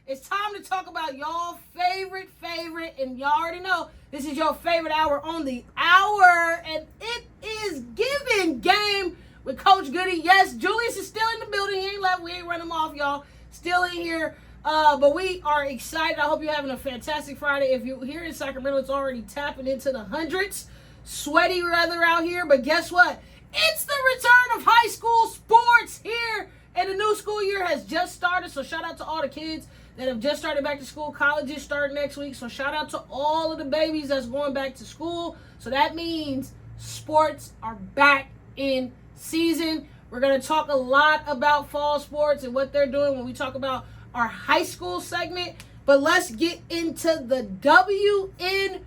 It's time to talk about y'all favorite, and y'all already know this is your favorite hour on the hour, and it is Givin Game with Coach Goody. Yes, Julius is still in the building. He ain't left. We ain't running him off, y'all. Still in here. But we are excited. I hope you're having a fantastic Friday. If you're here in Sacramento, it's already tapping into the hundreds. Sweaty weather out here, but guess what? It's the return of high school sports here, and the new school year has just started, so shout out to all the kids that have just started back to school. Colleges start next week, so shout out to all of the babies that's going back to school. So that means sports are back in season. We're going to talk a lot about fall sports and what they're doing when we talk about our high school segment, but let's get into the WNBA.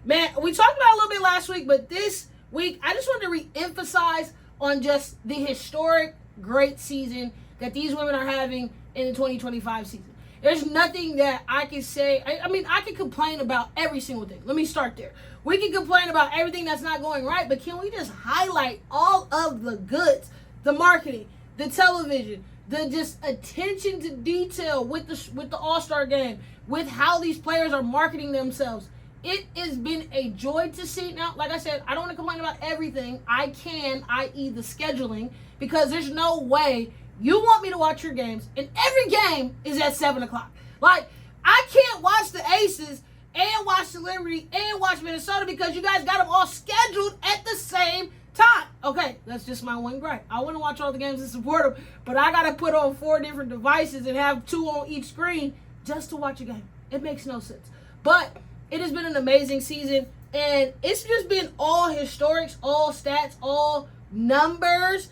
Man, we talked about it a little bit last week, but this week, I just wanted to re-emphasize on just the historic great season that these women are having in the 2025 season. There's nothing that I can say. I mean, I can complain about every single thing. Let me start there. We can complain about everything that's not going right, but can we just highlight all of the goods? The marketing, the television, the just attention to detail with the All-Star game, with how these players are marketing themselves. It has been a joy to see. Now, like I said, I don't want to complain about everything. I can, i.e. the scheduling, because there's no way you want me to watch your games, and every game is at 7 o'clock. Like, I can't watch the Aces and watch the Liberty and watch Minnesota because you guys got them all scheduled at the same time. Okay, that's just my one gripe. I want to watch all the games and support them, but I got to put on 4 different devices and have 2 on each screen just to watch a game. It makes no sense. But it has been an amazing season, and it's just been all historics, all stats, all numbers.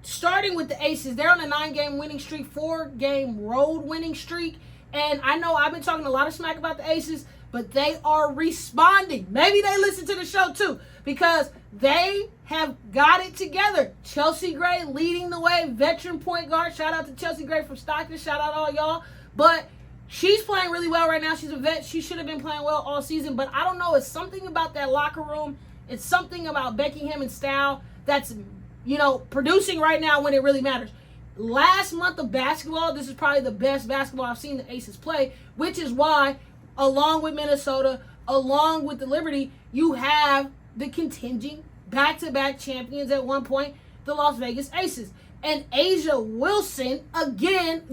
Starting with the Aces, they're on a 9-game winning streak, 4-game road winning streak. And I know I've been talking a lot of smack about the Aces, but they are responding. Maybe they listen to the show too, because they have got it together. Chelsea Gray leading the way, veteran point guard. Shout out to Chelsea Gray from Stockton. Shout out all y'all. But she's playing really well right now. She's a vet. She should have been playing well all season. But I don't know. It's something about that locker room. It's something about Becky Hammond's style that's, producing right now when it really matters. Last month of basketball, this is probably the best basketball I've seen the Aces play, which is why, along with Minnesota, along with the Liberty, you have the contingent back-to-back champions at one point, the Las Vegas Aces. And A'ja Wilson, again,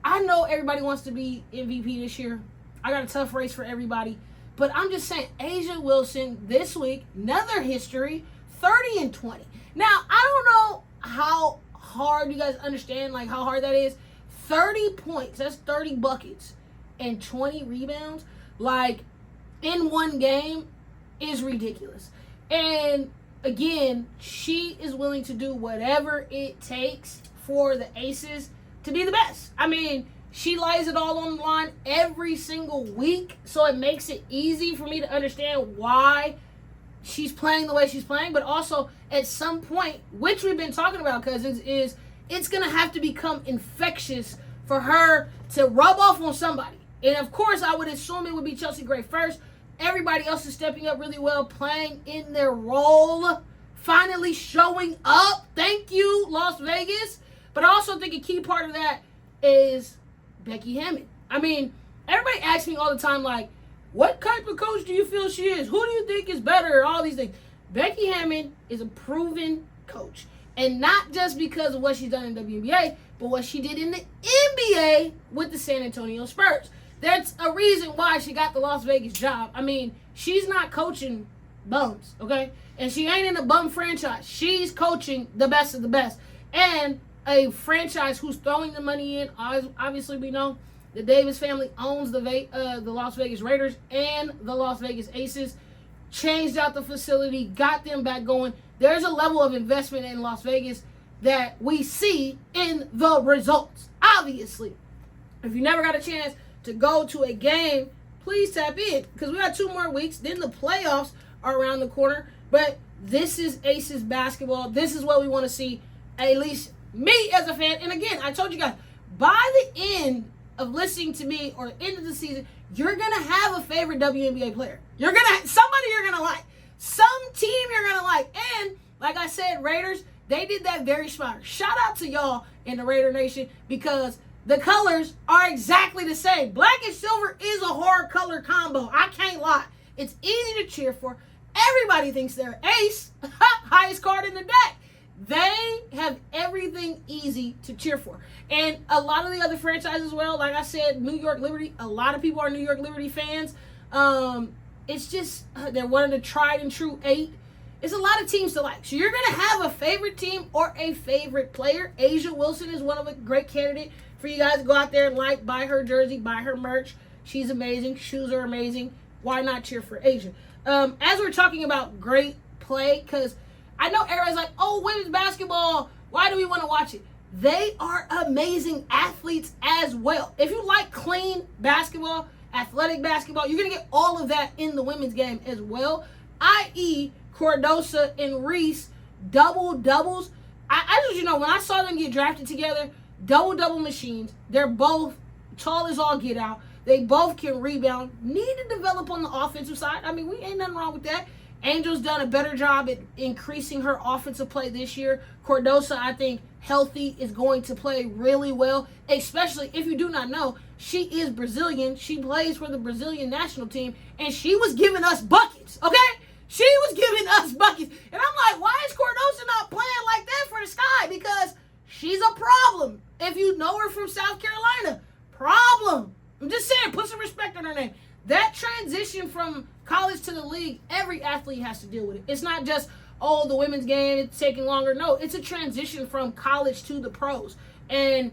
I know everybody wants to be MVP this year. I got a tough race for everybody. But I'm just saying, A'ja Wilson this week, another history, 30-20. Now, I don't know how hard you guys understand, like how hard that is. 30 points, that's 30 buckets, and 20 rebounds, like in one game, is ridiculous. And again, she is willing to do whatever it takes for the Aces to be the best. I mean, she lays it all on the line every single week, so it makes it easy for me to understand why she's playing the way she's playing. But also, at some point, which we've been talking about, Cousins, is it's going to have to become infectious for her to rub off on somebody. And of course, I would assume it would be Chelsea Gray first. Everybody else is stepping up really well, playing in their role, finally showing up. Thank you, Las Vegas. But I also think a key part of that is Becky Hammond. I mean, everybody asks me all the time, like, what type of coach do you feel she is? Who do you think is better? All these things. Becky Hammond is a proven coach. And not just because of what she's done in WNBA, but what she did in the NBA with the San Antonio Spurs. That's a reason why she got the Las Vegas job. I mean, she's not coaching bums, okay? And she ain't in a bum franchise. She's coaching the best of the best. And a franchise who's throwing the money in. Obviously, we know the Davis family owns the Las Vegas Raiders and the Las Vegas Aces. Changed out the facility, got them back going. There's a level of investment in Las Vegas that we see in the results. Obviously, if you never got a chance to go to a game, please tap in, because we got 2 more weeks. Then the playoffs are around the corner. But this is Aces basketball. This is what we want to see, at least me as a fan. And again, I told you guys, by the end of listening to me or end of the season, you're going to have a favorite WNBA player. Somebody you're going to like. Some team you're going to like. And like I said, Raiders, they did that very smart. Shout out to y'all in the Raider Nation, because the colors are exactly the same. Black and silver is a hard color combo. I can't lie. It's easy to cheer for. Everybody thinks they're ace, highest card in the deck. They have everything easy to cheer for. And a lot of the other franchises as well, like I said, New York Liberty, a lot of people are New York Liberty fans. It's just, they're one of the tried and true 8. It's a lot of teams to like. So you're going to have a favorite team or a favorite player. A'ja Wilson is one of a great candidate for you guys to go out there and like, buy her jersey, buy her merch. She's amazing. Shoes are amazing. Why not cheer for A'ja? As we're talking about great play, because I know everybody's like, oh, women's basketball, why do we want to watch it? They are amazing athletes as well. If you like clean basketball, athletic basketball, you're going to get all of that in the women's game as well, i.e. Cordosa and Reese, double-doubles. I just, when I saw them get drafted together, double-double machines. They're both tall as all get out. They both can rebound. Need to develop on the offensive side. I mean, we ain't nothing wrong with that. Angel's done a better job at increasing her offensive play this year. Cordosa, I think, healthy, is going to play really well, especially if you do not know, she is Brazilian. She plays for the Brazilian national team, and she was giving us buckets, okay? She was giving us buckets. And I'm like, why is Cordosa not playing like that for the Sky? Because she's a problem. If you know her from South Carolina, problem. I'm just saying, put some respect on her name. That transition from college to the league, every athlete has to deal with it. It's not just, oh, the women's game, it's taking longer. No, it's a transition from college to the pros. And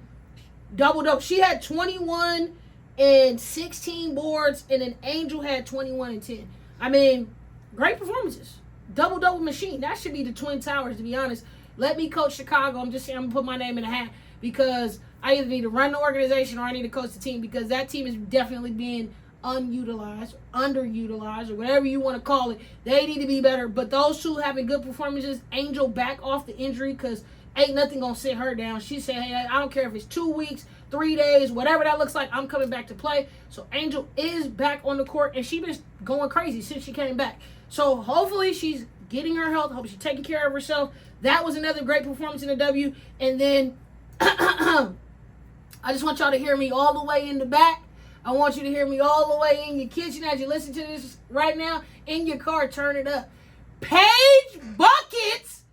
double-double. She had 21 and 16 boards, and then Angel had 21 and 10. I mean, great performances. Double-double machine. That should be the Twin Towers, to be honest. Let me coach Chicago. I'm just saying, I'm going to put my name in the hat because I either need to run the organization or I need to coach the team, because that team is definitely being unutilized, underutilized, or whatever you want to call it. They need to be better. But those two having good performances, Angel back off the injury, because ain't nothing going to sit her down. She said, hey, I don't care if it's 2 weeks, 3 days, whatever that looks like, I'm coming back to play. So Angel is back on the court, and she's been going crazy since she came back. So hopefully she's getting her health. Hope she's taking care of herself. That was another great performance in the W. And then I just want y'all to hear me all the way in the back. I want you to hear me all the way in your kitchen as you listen to this right now. In your car, turn it up. Paige Buckets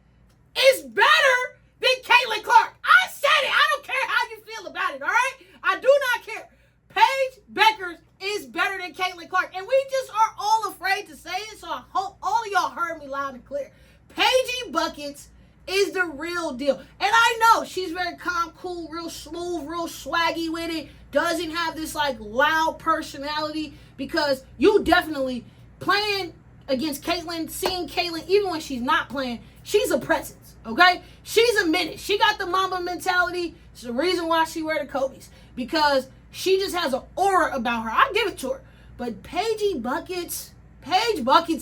is better than Caitlin Clark. I said it. I don't care how you feel about it, all right? I do not care. Paige Buckets is better than Caitlin Clark. And we just are all afraid to say it, so I hope all of y'all heard me loud and clear. Paige Buckets is the real deal. And I know she's very calm, cool, real smooth, real swaggy with it. Doesn't have this like loud personality, because you definitely playing against Caitlin, seeing Caitlin, even when she's not playing, she's a presence, okay? She's a menace. She got the Mamba mentality. It's the reason why she wear the Kobe's, because she just has an aura about her. I give it to her. But Paige Buckets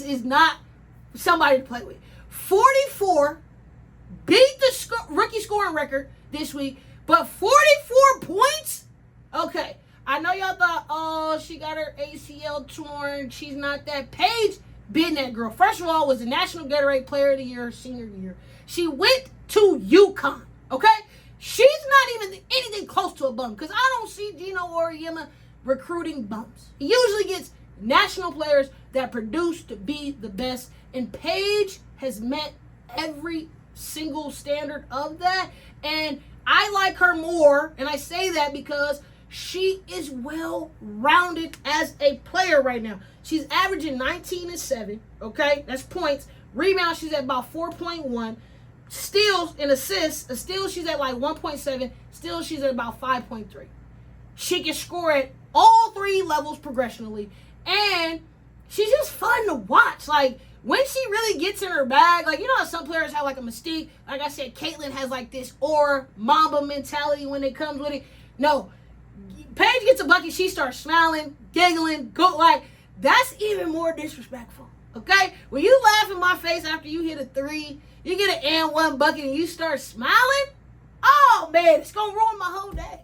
is not somebody to play with. 44 beat the rookie scoring record this week, but 44 points? Okay, I know y'all thought, oh, she got her ACL torn. She's not that. Paige been that girl. First of all, was the National Gatorade Player of the Year senior year. She went to UConn, okay? She's not even anything close to a bum, because I don't see Gino Auriemma recruiting bums. He usually gets national players that produce to be the best, and Paige has met every single standard of that, and I like her more, and I say that because she is well-rounded as a player right now. She's averaging 19 and 7, okay? That's points. Rebounds, she's at about 4.1. Steals and assists, a steal, she's at like 1.7. Steals, she's at about 5.3. She can score at all three levels progressionally, and she's just fun to watch. Like, when she really gets in her bag, like, you know how some players have like a mystique? Like I said, Caitlin has like this aura, Mamba mentality when it comes with it. No, Paige gets a bucket, she starts smiling, giggling, go like, that's even more disrespectful, okay? When you laugh in my face after you hit a three, you get an and one bucket and you start smiling, oh man, it's gonna ruin my whole day.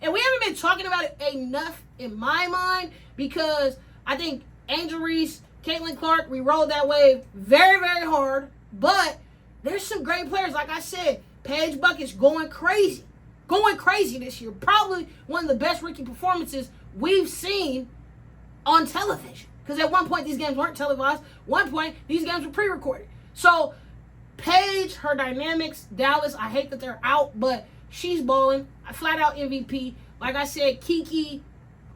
And we haven't been talking about it enough in my mind, because I think Angel Reese, Caitlin Clark, we rolled that wave very, very hard. But there's some great players. Like I said, Paige Buckets going crazy. going crazy this year. Probably one of the best rookie performances we've seen on television. Because at one point, these games weren't televised. One point, these games were pre-recorded. So, Paige, her dynamics, Dallas, I hate that they're out, but she's balling. Flat out MVP. Like I said, Kiki,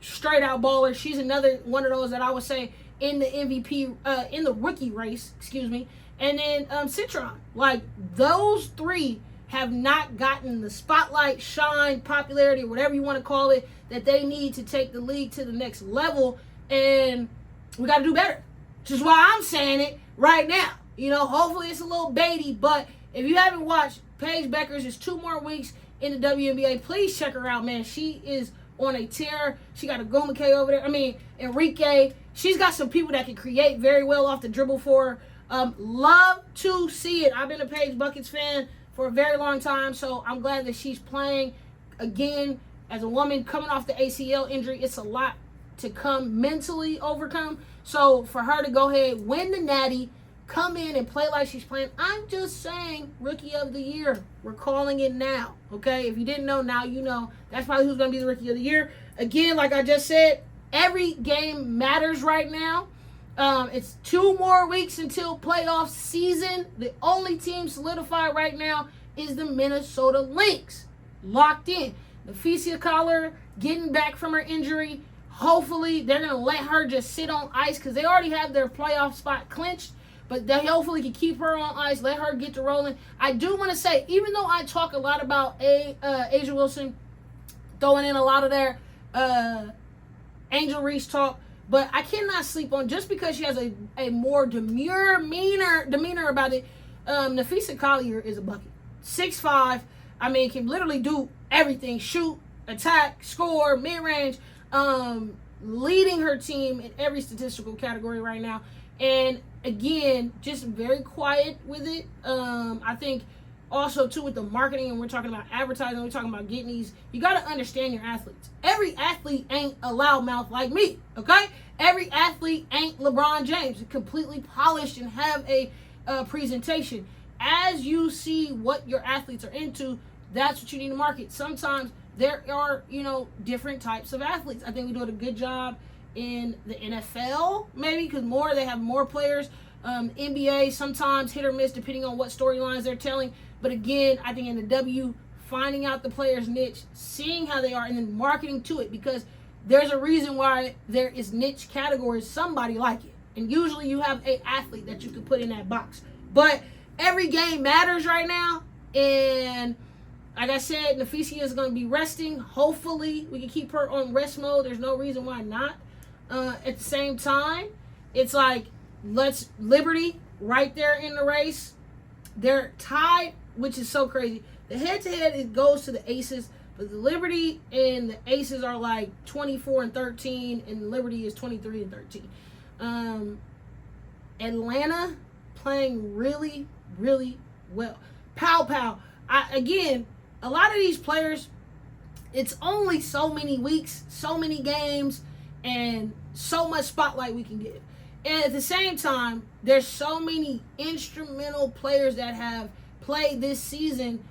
straight out baller. She's another one of those that I would say in the MVP, in the rookie race, excuse me. And then Citron. Like, those three have not gotten the spotlight, shine, popularity, whatever you want to call it, that they need to take the league to the next level. And we got to do better. Which is why I'm saying it right now. You know, hopefully it's a little baity, but if you haven't watched Paige Beckers, it's 2 more weeks in the WNBA. Please check her out, man. She is on a tear. She got a Gomake over there. Enrique. She's got some people that can create very well off the dribble for her. Love to see it. I've been a Paige Buckets fan for a very long time, so I'm glad that she's playing again. As a woman coming off the ACL injury, it's a lot to come mentally overcome. So for her to go ahead, win the Natty, come in and play like she's playing, I'm just saying, Rookie of the Year. We're calling it now, okay? If you didn't know, now you know. That's probably who's going to be the Rookie of the Year. Again, like I just said, every game matters right now. It's 2 more weeks until playoff season. The only team solidified right now is the Minnesota Lynx. Locked in. Nafisa Collar getting back from her injury. Hopefully, they're going to let her just sit on ice because they already have their playoff spot clinched. But they hopefully can keep her on ice, let her get to rolling. I do want to say, even though I talk a lot about Asia Wilson throwing in a lot of their Angel Reese talk, but I cannot sleep on, just because she has a more demeanor about it, Nafisa Collier is a bucket. 6'5", can literally do everything. Shoot, attack, score, mid-range, leading her team in every statistical category right now. And again, just very quiet with it. I think also too with the marketing, and we're talking about advertising, we're talking about getting these, you got to understand your athletes. Every athlete ain't a loudmouth like me, okay? Every athlete ain't LeBron James, completely polished and have a presentation. As you see what your athletes are into, that's what you need to market. Sometimes there are, different types of athletes. I think we do a good job in the NFL, maybe, because they have more players. NBA, sometimes hit or miss depending on what storylines they're telling. But again, I think in the W, finding out the player's niche, seeing how they are, and then marketing to it, because there's a reason why there is niche categories. Somebody like it. And usually you have an athlete that you can put in that box. But every game matters right now. And like I said, Nafisa is going to be resting. Hopefully we can keep her on rest mode. There's no reason why not. At the same time, it's like, Liberty right there in the race. They're tied, which is so crazy. The head-to-head, it goes to the Aces, but the Liberty and the Aces are like 24-13, and Liberty is 23-13. Atlanta playing really, really well. Pow. Again, a lot of these players, it's only so many weeks, so many games, and so much spotlight we can give. And at the same time, there's so many instrumental players that have played this season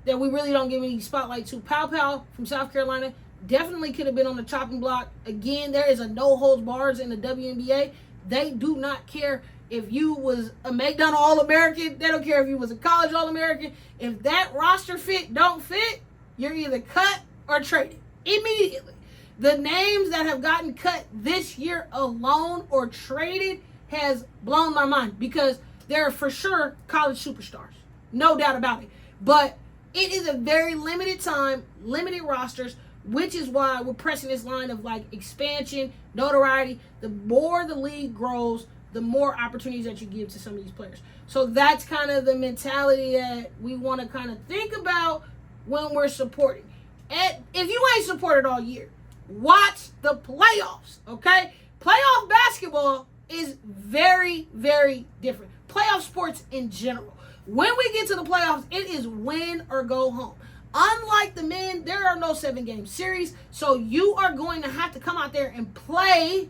that we really don't give any spotlight to. Pow from South Carolina definitely could have been on the chopping block. Again, there is a no holds bars in the WNBA. They do not care if you was a McDonald All-American. They don't care if you was a college All-American. If that roster don't fit, you're either cut or traded immediately. The names that have gotten cut this year alone or traded has blown my mind, because they're for sure college superstars. No doubt about it. But it is a very limited time, limited rosters, which is why we're pressing this line of like expansion, notoriety. The more the league grows, the more opportunities that you give to some of these players. So that's kind of the mentality that we want to kind of think about when we're supporting. And if you ain't supported all year, watch the playoffs, okay? Playoff basketball is very, very different. Playoff sports in general. When we get to the playoffs, it is win or go home. Unlike the men, there are no 7-game series, so you are going to have to come out there and play,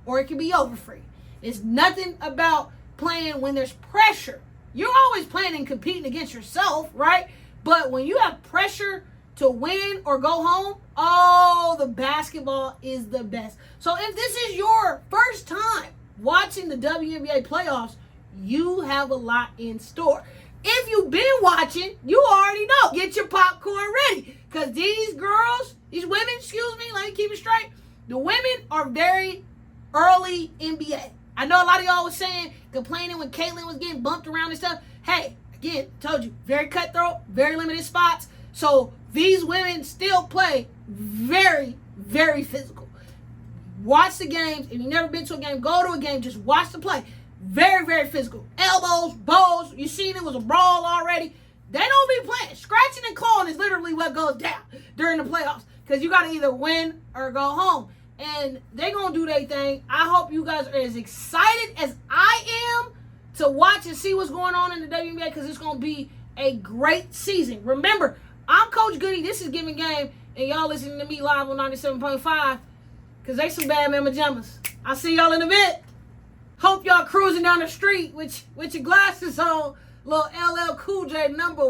or it can be over for you. It's nothing about playing when there's pressure. You're always playing and competing against yourself, right? But when you have pressure to win or go home, oh, the basketball is the best. So if this is your first time watching the WNBA playoffs, you have a lot in store. If you've been watching, you already know. Get your popcorn ready. Because these girls, these women, let me keep it straight. The women are very early NBA. I know a lot of y'all was saying, complaining when Caitlyn was getting bumped around and stuff. Hey, again, told you, very cutthroat, very limited spots. So these women still play very, very physical. Watch the games. If you've never been to a game, go to a game. Just watch the play. Very, very physical. Elbows, bows. You seen it was a brawl already. They don't be playing. Scratching and clawing is literally what goes down during the playoffs. Because you got to either win or go home. And they're going to do their thing. I hope you guys are as excited as I am to watch and see what's going on in the WNBA, because it's going to be a great season. Remember, I'm Coach Goody. This is Givin Game. And y'all listening to me live on 97.5. Because they some bad mama jammas. I'll see y'all in a bit. Hope y'all cruising down the street with your glasses on. Little LL Cool J #1.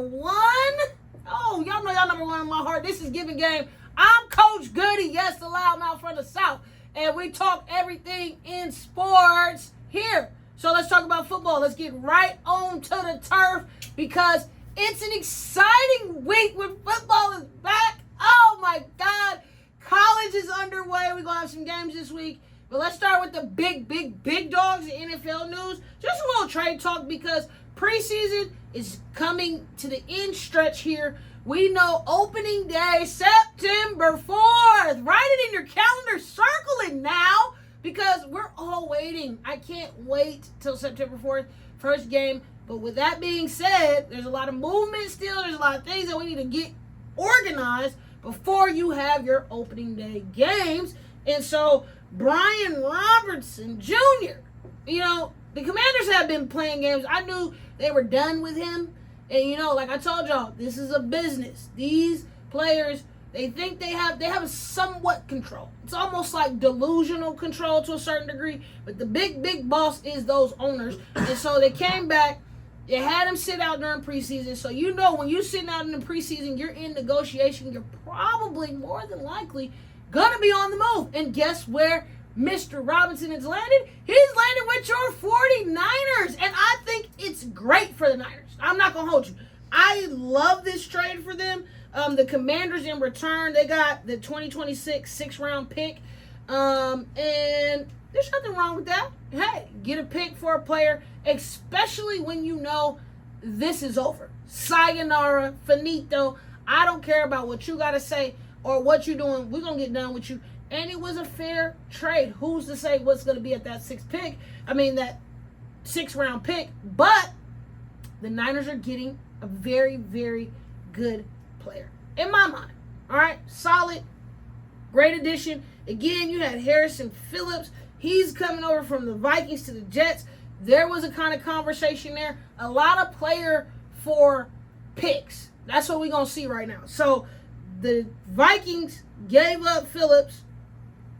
Oh, y'all know y'all #1 in my heart. This is Givin Game. I'm Coach Goody. Yes, the loudmouth from the South. And we talk everything in sports here. So let's talk about football. Let's get right on to the turf, because it's an exciting week when football is back. Oh, my God. College is underway. We're going to have some games this week. But let's start with the big dogs in NFL news. Just a little trade talk, because preseason is coming to the end stretch here. We know opening day, September 4th. Write it in your calendar. Circle it now, because we're all waiting. I can't wait till September 4th, first game. But with that being said, there's a lot of movement still. There's a lot of things that we need to get organized before you have your opening day games. And so Brian Robertson Jr., the Commanders have been playing games. I knew they were done with him. And, like I told y'all, this is a business. These players, they think they have a somewhat control. It's almost like delusional control to a certain degree. But the big boss is those owners. And so they came back. They had him sit out during preseason. So when you're sitting out in the preseason, you're in negotiation. You're probably more than likely going to be on the move. And guess where Mr. Robinson has landed? He's landed with your 49ers. And I think it's great for the Niners. I'm not going to hold you. I love this trade for them. The Commanders in return, they got the 2026 6th-round pick. And there's nothing wrong with that. Hey, get a pick for a player, especially when you know this is over. Sayonara, finito. I don't care about what you got to say or what you're doing. We're going to get done with you. And it was a fair trade. Who's to say what's going to be at that that 6th-round pick. But the Niners are getting a very, very good player. In my mind. All right? Solid. Great addition. Again, you had Harrison Phillips. He's coming over from the Vikings to the Jets. There was a kind of conversation there. A lot of player for picks. That's what we're going to see right now. So, the Vikings gave up Phillips.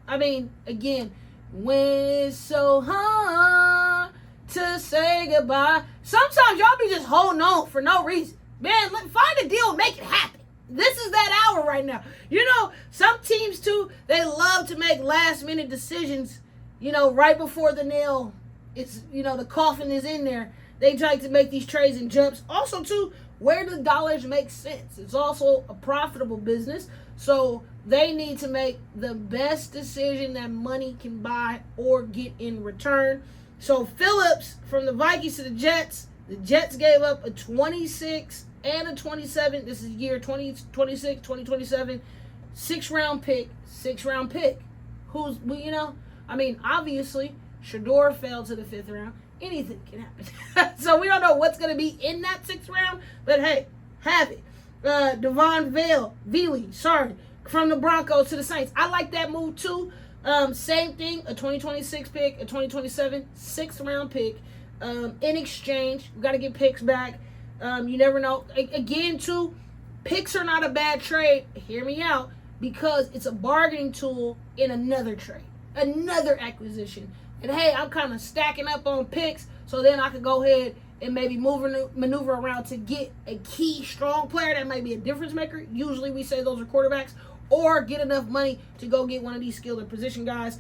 Again, when it's so hard to say goodbye. Sometimes y'all be just holding on for no reason. Man, find a deal and make it happen. This is that hour right now. Some teams, too, they love to make last-minute decisions, right before the nail, the coffin is in there. They try to make these trades and jumps. Also, too, where do the dollars make sense? It's also a profitable business, so they need to make the best decision that money can buy or get in return. So Phillips from the Vikings to the Jets gave up a 26 and a 27. This is year 2026, 2027. 6th-round pick. Obviously, Shador fell to the 5th round. Anything can happen. So we don't know what's going to be in that 6th round, but hey, have it. Devon Veely, from the Broncos to the Saints. I like that move too. Same thing, a 2026 pick, a 2027 6th-round pick. In exchange, we got to get picks back. You never know. Again, too, picks are not a bad trade. Hear me out. Because it's a bargaining tool in another trade, another acquisition. And hey, I'm kind of stacking up on picks, so then I can go ahead and maybe maneuver around to get a key strong player that might be a difference maker. Usually we say those are quarterbacks, or get enough money to go get one of these skilled position guys.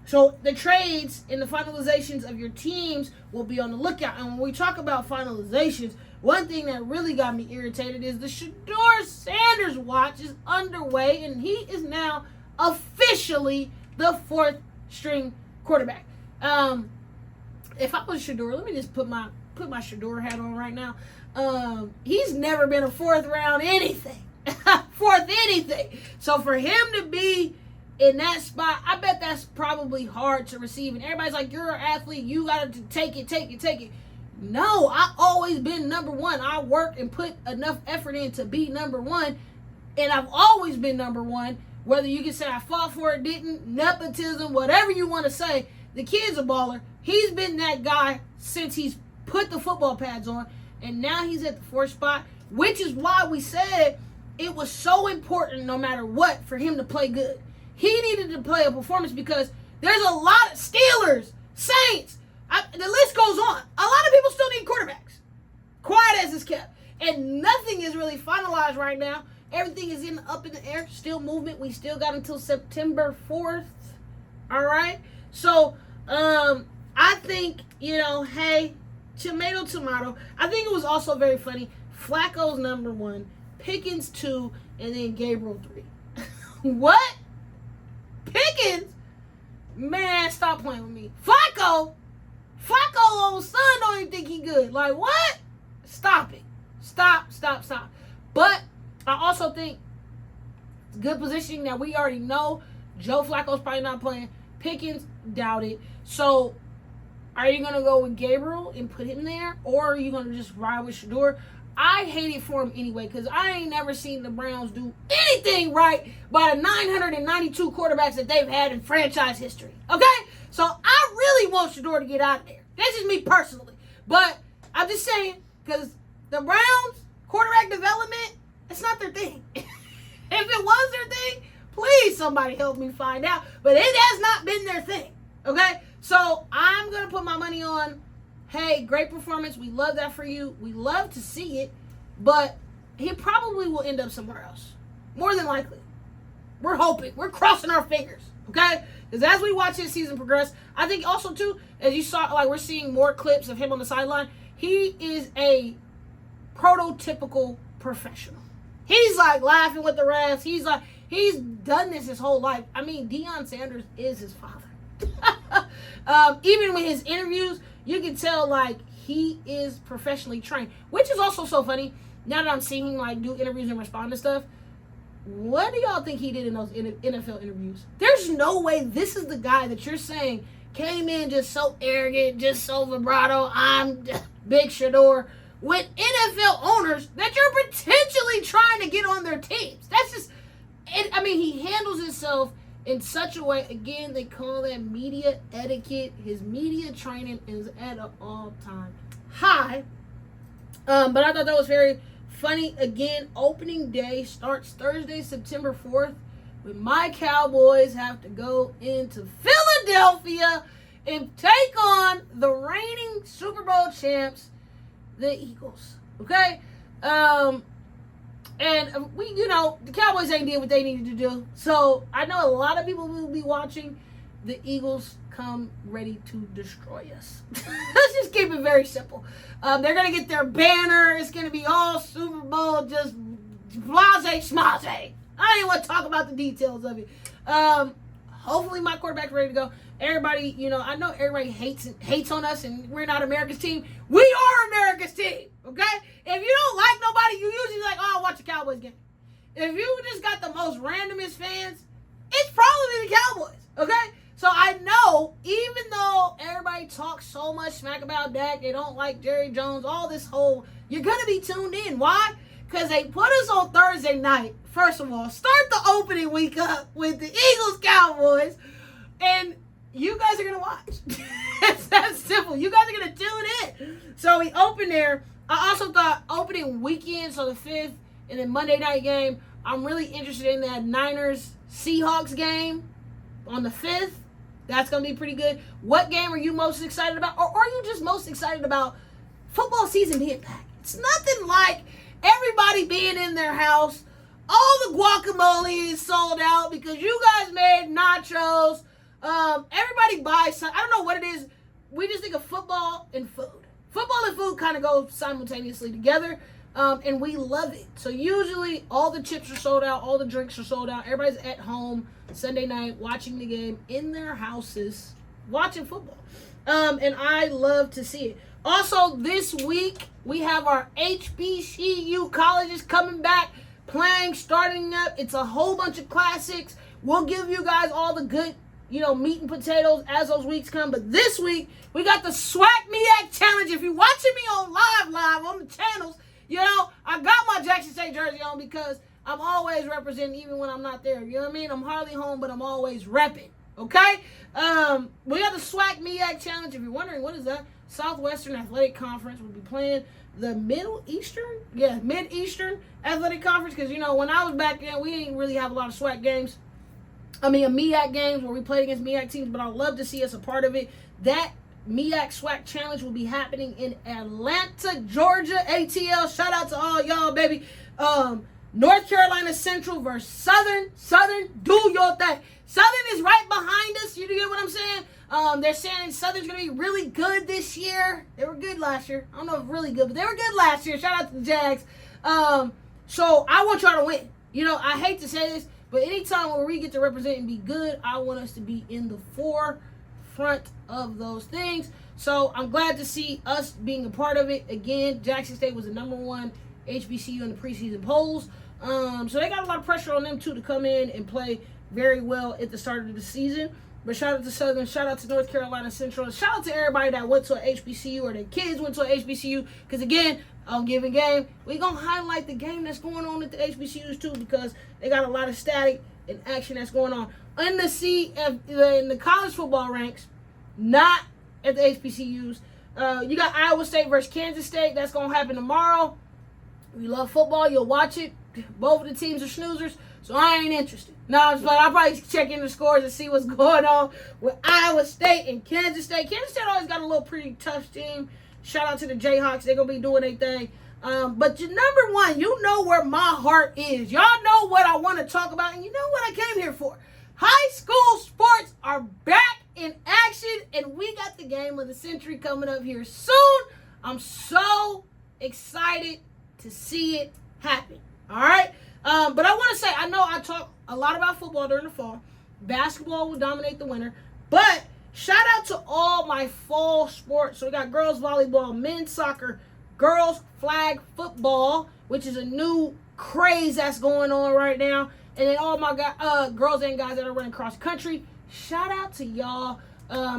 So the trades and the finalizations of your teams will be on the lookout. And when we talk about finalizations, one thing that really got me irritated is the Shedeur Sanders watch is underway, and he is now officially the 4th string quarterback. If I was Shedeur, let me just put my Shedeur hat on right now. He's never been a 4th round anything. 4th anything. So for him to be in that spot, I bet that's probably hard to receive. And everybody's like, you're an athlete, you got to take it. No, I've always been number one. I work and put enough effort in to be number one. And I've always been number one. Whether you can say I fought for it, didn't, nepotism, whatever you want to say, the kid's a baller. He's been that guy since he's put the football pads on. And now he's at the 4th spot, which is why we said it was so important no matter what for him to play good. He needed to play a performance because there's a lot of Steelers, Saints, the list goes on. A lot of people still need quarterbacks. Quiet as it's kept. And nothing is really finalized right now. Everything is up in the air. Still movement. We still got until September 4th. All right? So, I think, hey, tomato. I think it was also very funny. Flacco's number 1, Pickens 2, and then Gabriel 3. What? Pickens? Man, stop playing with me. Flacco old son don't even think he good. Like, what? Stop it. Stop. But I also think it's good positioning that we already know. Joe Flacco's probably not playing. Pickens, doubt it. So, are you going to go with Gabriel and put him there? Or are you going to just ride with Shedeur? I hate it for him anyway because I ain't never seen the Browns do anything right by the 992 quarterbacks that they've had in franchise history. Okay? So I really want Shedeur to get out of there. That's just me personally. But I'm just saying because the Browns, quarterback development, it's not their thing. If it was their thing, please somebody help me find out. But it has not been their thing. Okay? So I'm going to put my money on, hey, great performance. We love that for you. We love to see it. But he probably will end up somewhere else. More than likely. We're hoping. We're crossing our fingers. Okay? Because as we watch his season progress, I think also, too, as you saw, like we're seeing more clips of him on the sideline, he is a prototypical professional. He's like laughing with the refs. He's done this his whole life. I mean, Deion Sanders is his father. Even with his interviews, you can tell like he is professionally trained, which is also so funny. Now that I'm seeing him like do interviews and respond to stuff, what do y'all think he did in those NFL interviews? There's no way this is the guy that you're saying came in just so arrogant, just so vibrato. I'm Big Shedeur with NFL owners that you're potentially trying to get on their teams. That's just, he handles himself in such a way, again, they call that media etiquette. His media training is at an all-time high. But I thought that was very funny. Again, opening day starts Thursday, September 4th, when my Cowboys have to go into Philadelphia and take on the reigning Super Bowl champs, the Eagles. Okay? And the Cowboys ain't did what they needed to do. So I know a lot of people will be watching the Eagles come ready to destroy us. Let's just keep it very simple. They're going to get their banner. It's going to be all Super Bowl, just blase schmaze. I don't even want to talk about the details of it. Hopefully my quarterback's ready to go. Everybody, I know everybody hates on us and we're not America's team. We are America's team, okay? If you don't like nobody, you usually like, I'll watch a Cowboys game. If you just got the most randomest fans, it's probably the Cowboys, okay? So I know, even though everybody talks so much smack about Dak, they don't like Jerry Jones, all this whole, you're going to be tuned in. Why? Because they put us on Thursday night. First of all, start the opening week up with the Eagles Cowboys, and you guys are going to watch. It's that simple. You guys are going to tune in. So we open there. I also thought opening weekend, so the 5th, and then Monday night game, I'm really interested in that Niners-Seahawks game on the 5th. That's going to be pretty good. What game are you most excited about? Or are you just most excited about football season being back. It's nothing like everybody being in their house. All the guacamole is sold out because you guys made nachos. Everybody buys something. I don't know what it is. We just think of football and food. Football and food kind of go simultaneously together, and we love it. So usually all the chips are sold out, all the drinks are sold out. Everybody's at home Sunday night watching the game in their houses, watching football. And I love to see it. Also, this week, we have our HBCU colleges coming back, playing, starting up. It's a whole bunch of classics. We'll give you guys all the good, meat and potatoes as those weeks come. But this week, we got the SWAC MEAC Challenge. If you're watching me on live on the channels, I got my Jackson State jersey on because I'm always representing even when I'm not there. You know what I mean? I'm hardly home, but I'm always repping. Okay? We got the SWAC MEAC Challenge. If you're wondering, what is that? Southwestern Athletic Conference will be playing the Mid-Eastern Athletic Conference because, when I was back then, we didn't really have a lot of SWAC games. MEAC games where we played against MEAC teams, but I'd love to see us a part of it. That MEAC SWAC Challenge will be happening in Atlanta, Georgia, ATL. Shout out to all y'all, baby. North Carolina Central versus Southern. Southern, do your thing. Southern is right behind us. You get what I'm saying? They're saying Southern's going to be really good this year. They were good last year. I don't know if really good, but they were good last year. Shout out to the Jags. So I want y'all to win. I hate to say this, but anytime where we get to represent and be good, I want us to be in the forefront of those things. So I'm glad to see us being a part of it. Again, Jackson State was the number one HBCU in the preseason polls. So they got a lot of pressure on them, too, to come in and play very well at the start of the season. But shout out to Southern, shout out to North Carolina Central, shout out to everybody that went to an HBCU or their kids went to an HBCU. Because, again, on Givin Game, we're going to highlight the game that's going on at the HBCUs, too, because they got a lot of static and action that's going on. In the college football ranks, not at the HBCUs. You got Iowa State versus Kansas State. That's going to happen tomorrow. If you love football, you'll watch it. Both of the teams are snoozers, so I ain't interested. No, I'll probably check in the scores and see what's going on with Iowa State and Kansas State. Kansas State always got a little pretty tough team. Shout out to the Jayhawks. They're going to be doing their thing. But number one, you know where my heart is. Y'all know what I want to talk about, and you know what I came here for. High school sports are back in action, and we got the game of the century coming up here soon. I'm so excited to see it happen. All right? But I want to say, I know I talk a lot about football during the fall. Basketball will dominate the winter. But shout out to all my fall sports. So we got girls volleyball, men's soccer, girls flag football, which is a new craze that's going on right now. And then all my girls and guys that are running cross country. Shout out to y'all.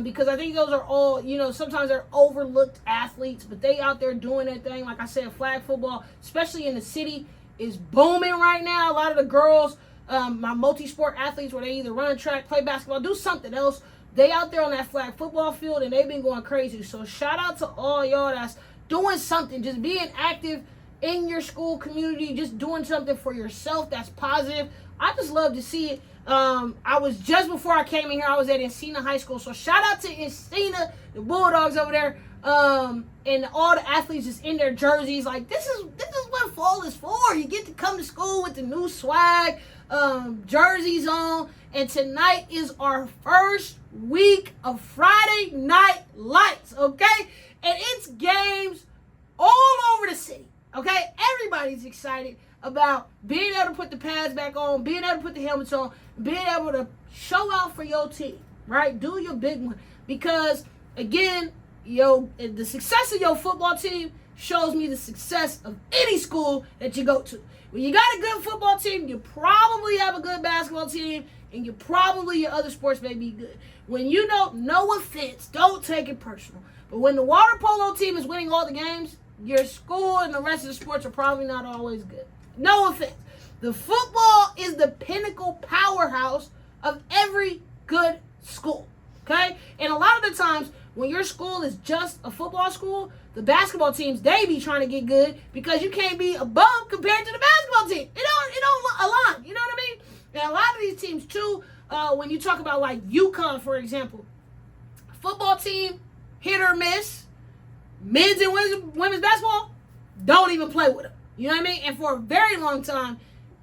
Because I think those are all, sometimes they're overlooked athletes, but they out there doing their thing. Like I said, flag football, especially in the city, is booming right now. A lot of the girls, my multi-sport athletes, where they either run track, play basketball, do something else, they out there on that flag football field, and they've been going crazy. So shout out to all y'all that's doing something, just being active in your school community, just doing something for yourself that's positive. I just love to see it. I was just before I came in here, I was at Encina High School. So shout out to Encina, the Bulldogs over there, and all the athletes just in their jerseys. Like this is what fall is for. You get to come to school with the new swag, jerseys on. And tonight is our first week of Friday Night Lights, okay? And it's games all over the city, okay? Everybody's excited about being able to put the pads back on, being able to put the helmets on, being able to show out for your team, right? Do your big one. Because, again, the success of your football team shows me the success of any school that you go to. When you got a good football team, you probably have a good basketball team, and your other sports may be good. When no offense, don't take it personal. But when the water polo team is winning all the games, your school and the rest of the sports are probably not always good. No offense. The football is the pinnacle powerhouse of every good school, okay? And a lot of the times, when your school is just a football school, the basketball teams, they be trying to get good because you can't be above compared to the basketball team. It don't align, you know what I mean? And a lot of these teams, too, when you talk about, like, UConn, for example, football team, hit or miss, men's and women's basketball, don't even play with them. You know what I mean? And for a very long time,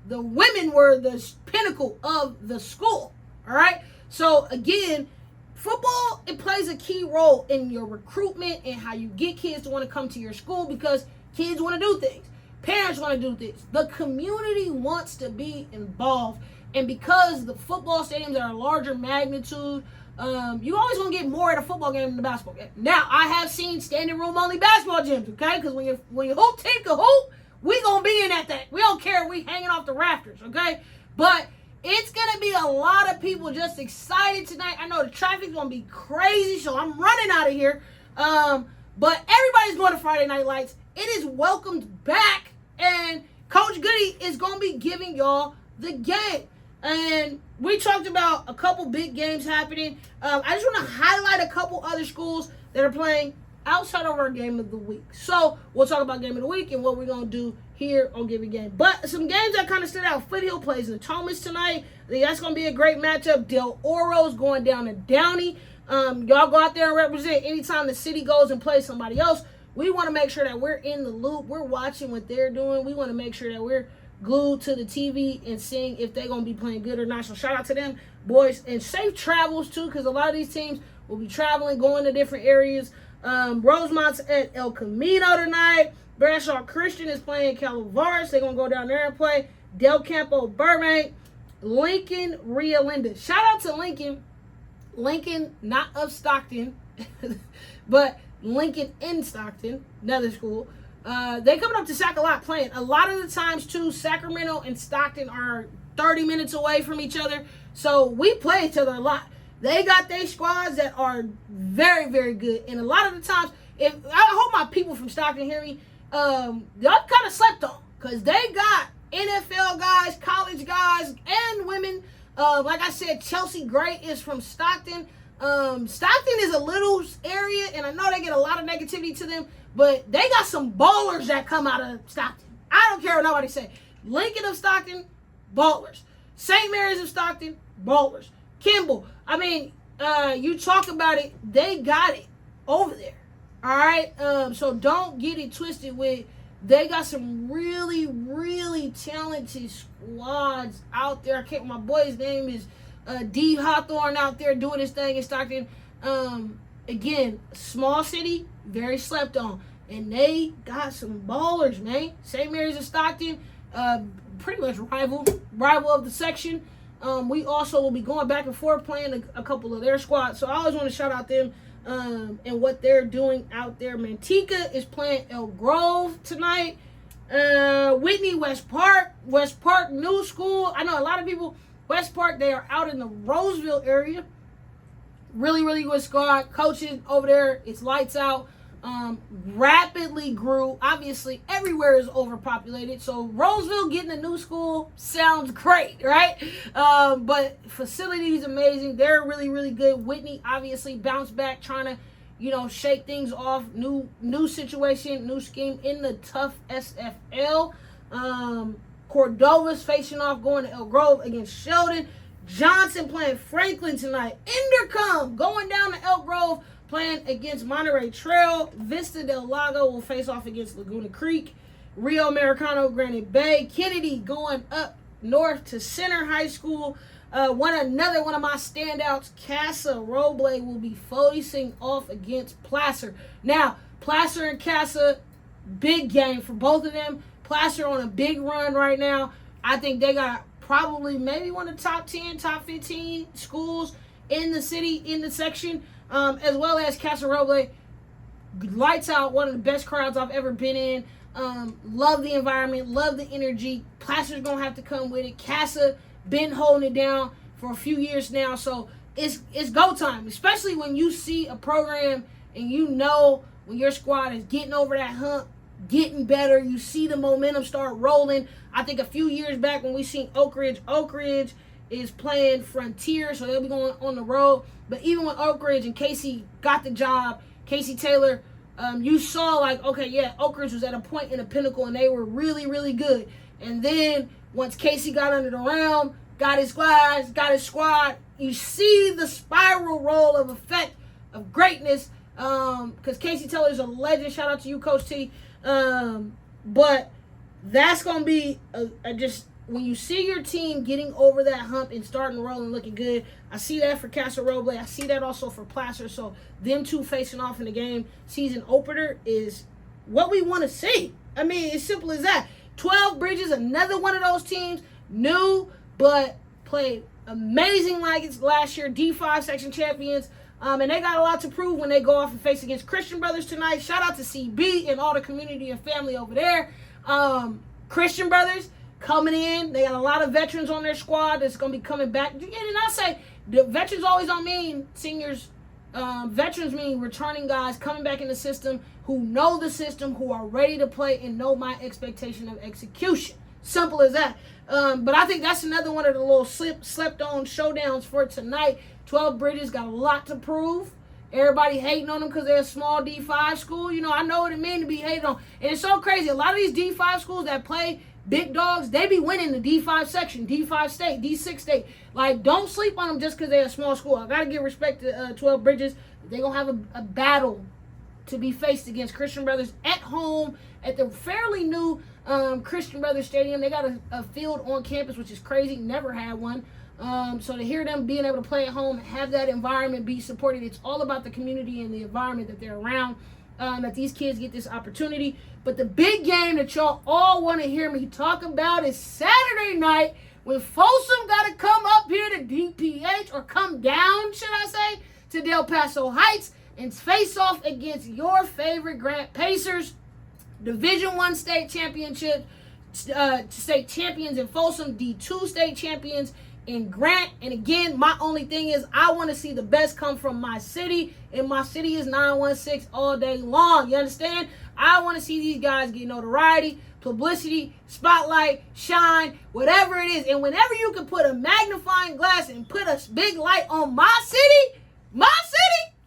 the women were the pinnacle of the school. All right? So, again, football, it plays a key role in your recruitment and how you get kids to want to come to your school because kids want to do things. Parents want to do things. The community wants to be involved. And because the football stadiums are a larger magnitude, you always going to get more at a football game than a basketball game. Now, I have seen standing room only basketball gyms, okay? Because when you hoop team can hoop, we going to be in that thing. We don't care if we hanging off the rafters, okay? But it's going to be a lot of people just excited tonight. I know the traffic's going to be crazy, so I'm running out of here. But everybody's going to Friday Night Lights. It is welcomed back, and Coach Goody is going to be giving y'all the game. And we talked about a couple big games happening. I just want to highlight a couple other schools that are playing outside of our game of the week. So we'll talk about game of the week and what we're going to do here on Givin Game. But some games that kind of stood out. Foothill plays Natomas tonight. I think that's going to be a great matchup. Del Oro's going down to Downey. Y'all go out there and represent. Anytime the city goes and plays somebody else, we want to make sure that we're in the loop. We're watching what they're doing. We want to make sure that we're glued to the TV and seeing if they're going to be playing good or not. So shout out to them, boys. And safe travels, too, because a lot of these teams will be traveling, going to different areas. Rosemont's at El Camino tonight. Bradshaw Christian is playing Calaveras. They're going to go down there and play. Del Campo Burbank. Lincoln Rio Linda. Shout out to Lincoln. Lincoln, not of Stockton, but Lincoln in Stockton, another school. They coming up to Sac a lot playing. A lot of the times, too, Sacramento and Stockton are 30 minutes away from each other. So we play each other a lot. They got their squads that are very, very good. And a lot of the times, I hope my people from Stockton hear me, y'all kind of slept on. Because they got NFL guys, college guys, and women. Like I said, Chelsea Gray is from Stockton. Stockton is a little area, and I know they get a lot of negativity to them, but they got some ballers that come out of Stockton. I don't care what nobody say. Lincoln of Stockton, ballers. St. Mary's of Stockton, ballers. Kimball, I mean, you talk about it, they got it over there. All right? So don't get it twisted with, they got some really, really talented squads out there. My boy's name is D. Hawthorne out there doing his thing in Stockton. Again, small city, very slept on. And they got some ballers, man. St. Mary's of Stockton, pretty much rival of the section. We also will be going back and forth playing a couple of their squads. So I always want to shout out them and what they're doing out there. Manteca is playing El Grove tonight. Whitney, West Park, new school. I know a lot of people, West Park, they are out in the Roseville area. Really, really good squad. Coaches over there, it's lights out. Rapidly grew. Obviously, everywhere is overpopulated. So Roseville getting a new school sounds great, right? But facility is amazing. They're really, really good. Whitney obviously bounced back, trying to, shake things off. New situation, new scheme in the tough SFL. Cordova's facing off, going to El Grove against Sheldon. Johnson playing Franklin tonight. Indercom going down to El Grove, playing against Monterey Trail. Vista del Lago will face off against Laguna Creek. Rio Americano, Granite Bay. Kennedy going up north to Center High School. Another one of my standouts, Casa Roble, will be facing off against Placer. Now, Placer and Casa, big game for both of them. Placer on a big run right now. I think they got probably maybe one of the top 10, top 15 schools in the city, in the section. As well as Casa Roble, lights out, one of the best crowds I've ever been in. Love the environment, love the energy. Placer's going to have to come with it. Casa been holding it down for a few years now, so it's go time, especially when you see a program and when your squad is getting over that hump, getting better. You see the momentum start rolling. I think a few years back when we seen Oak Ridge is playing Frontier, so they'll be going on the road. But even when Oak Ridge and Casey got the job, Casey Taylor, you saw Oak Ridge was at a point in the pinnacle, and they were really, really good. And then once Casey got under the realm, got his squad, you see the spiral roll of effect of greatness because Casey Taylor's a legend. Shout out to you, Coach T. But that's going to be just when you see your team getting over that hump and starting rolling, looking good. I see that for Casa Roble. I see that also for Placer. So them two facing off in the game season opener is what we want to see. I mean, it's simple as that. 12 Bridges, another one of those teams, new but played amazing like it's last year, D5 section champions. And they got a lot to prove when they go off and face against Christian Brothers tonight. Shout out to CB and all the community and family over there. Christian Brothers coming in. They got a lot of veterans on their squad that's going to be coming back. And I say the veterans always don't mean seniors. Veterans mean returning guys coming back in the system who know the system, who are ready to play and know my expectation of execution. Simple as that. But I think that's another one of the little slept-on showdowns for tonight. 12 Bridges got a lot to prove. Everybody hating on them because they're a small D5 school. You know, I know what it means to be hated on. And it's so crazy. A lot of these D5 schools that play big dogs, they be winning the D5 section, D5 state, D6 state. Like, don't sleep on them just because they're a small school. I got to give respect to 12 Bridges. They're going to have a battle to be faced against Christian Brothers at home at the fairly new Christian Brothers Stadium. They got a field on campus, which is crazy. Never had one. So to hear them being able to play at home, have that environment, be supported, it's all about the community and the environment that they're around, that these kids get this opportunity. But the big game that y'all all want to hear me talk about is Saturday night when Folsom got to come up here to DPH, or come down, should I say, to Del Paso Heights and face off against your favorite Grant Pacers. Division I state championship, state champions in Folsom, D2 state champions in Grant. And again, my only thing is I want to see the best come from my city, and my city is 916 all day long. You understand? I want to see these guys get notoriety, publicity, spotlight, shine, whatever it is. And whenever you can put a magnifying glass and put a big light on my city,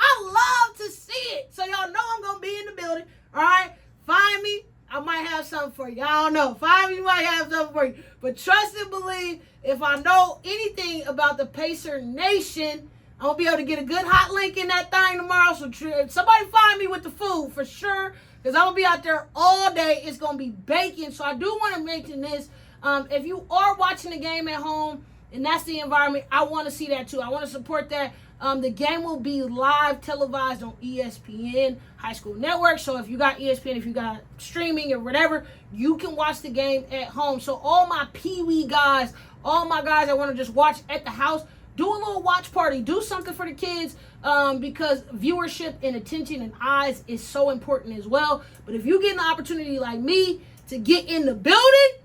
I love to see it. So y'all know I'm going to be in the building, all right? Find me. I might have something for you. I don't know. Find me, might have something for you. But trust and believe, if I know anything about the Pacer Nation, I'm going to be able to get a good hot link in that thing tomorrow. So somebody find me with the food for sure, because I'm going to be out there all day. It's going to be baking. So I do want to mention this. If you are watching the game at home and that's the environment, I want to see that too. I want to support that. The game will be live televised on ESPN High School Network. So if you got ESPN, if you got streaming or whatever, you can watch the game at home. So all my Pee-wee guys, all my guys that want to just watch at the house, do a little watch party. Do something for the kids, because viewership and attention and eyes is so important as well. But if you get an opportunity like me to get in the building,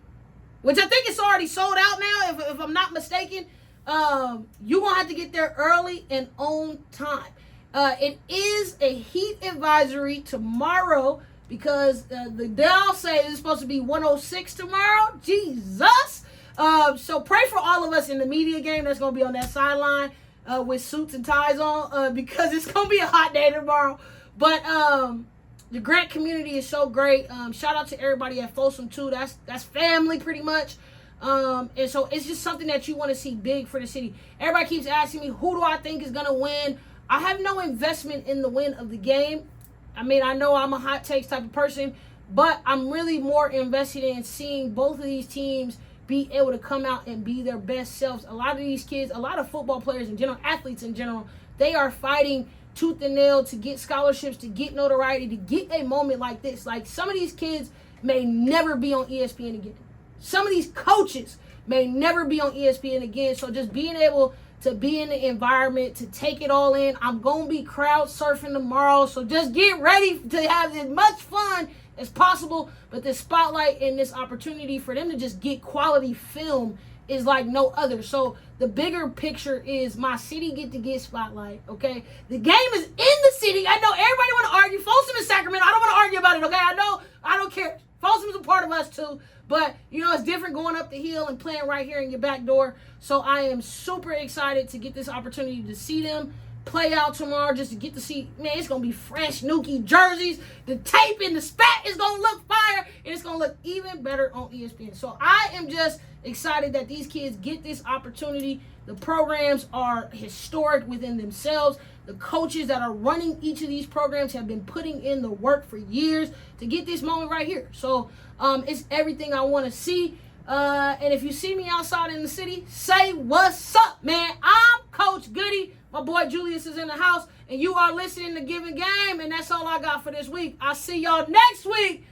which I think it's already sold out now, if I'm not mistaken, you're going to have to get there early and on time. It is a heat advisory tomorrow because the Dow say it's supposed to be 106 tomorrow. Jesus. So pray for all of us in the media game that's going to be on that sideline with suits and ties on, because it's going to be a hot day tomorrow. But the Grant community is so great. Shout out to everybody at Folsom too. That's family pretty much. And so it's just something that you want to see big for the city. Everybody keeps asking me, who do I think is going to win? I have no investment in the win of the game. I mean, I know I'm a hot takes type of person, but I'm really more invested in seeing both of these teams be able to come out and be their best selves. A lot of these kids, a lot of football players in general, athletes in general, they are fighting tooth and nail to get scholarships, to get notoriety, to get a moment like this. Like, some of these kids may never be on ESPN again. Some of these coaches may never be on ESPN again. So just being able to be in the environment, to take it all in. I'm going to be crowd surfing tomorrow. So just get ready to have as much fun as possible. But this spotlight and this opportunity for them to just get quality film is like no other. So the bigger picture is my city get spotlight, okay? The game is in the city. I know everybody want to argue. Folsom is Sacramento. I don't want to argue about it, okay? I don't care. Folsom is a part of us too. But, you know, it's different going up the hill and playing right here in your back door. So I am super excited to get this opportunity to see them. play out tomorrow just to get to see, man, it's going to be fresh Nuki jerseys. The tape and the spat is going to look fire, and it's going to look even better on ESPN. So I am just excited that these kids get this opportunity. The programs are historic within themselves. The coaches that are running each of these programs have been putting in the work for years to get this moment right here. So it's everything I want to see. And if you see me outside in the city, say what's up, man. I'm Coach Goody. My boy Julius is in the house, and you are listening to Givin Game, and that's all I got for this week. I'll see y'all next week.